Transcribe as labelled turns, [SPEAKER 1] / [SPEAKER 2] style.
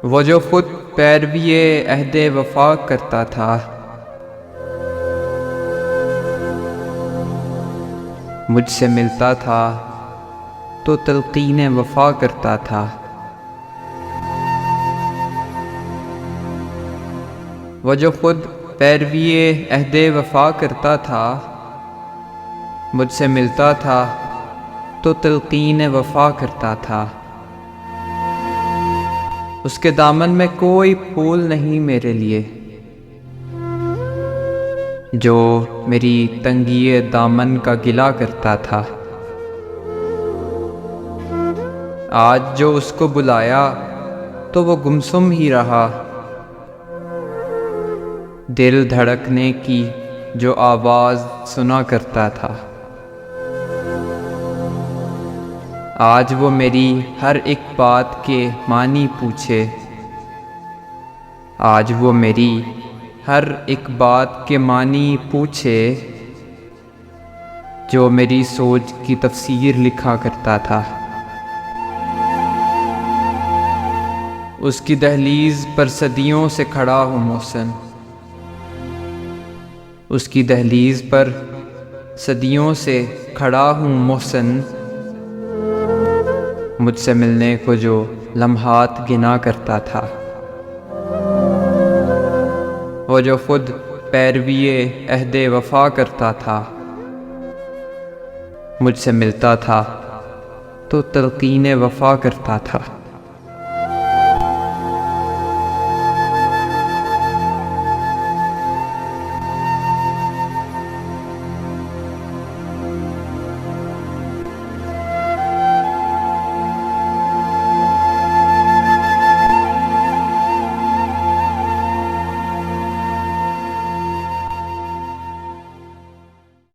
[SPEAKER 1] वो जो खुद पैरवी अहदे वफा करता था, मुझसे मिलता था तो तलकीन वफा करता था। वो जो खुद पैरवी अहदे वफा करता था, मुझसे मिलता था तो तलकीन वफा करता था। उसके दामन में कोई फूल नहीं मेरे लिए, जो मेरी तंगी दामन का गिला करता था। आज जो उसको बुलाया तो वो गुमसुम ही रहा, दिल धड़कने की जो आवाज़ सुना करता था। आज वो मेरी हर एक बात के मानी पूछे, आज वो मेरी हर एक बात के मानी पूछे, जो मेरी सोच की तफसीर लिखा करता था। उसकी दहलीज पर सदियों से खड़ा हूँ मोहसिन, उसकी दहलीज पर सदियों से खड़ा हूँ मोहसिन, मुझसे मिलने को जो लम्हात गिना करता था। वो जो खुद पैरवी अहदे वफा करता था, मुझसे मिलता था तो तलकीन वफा करता था।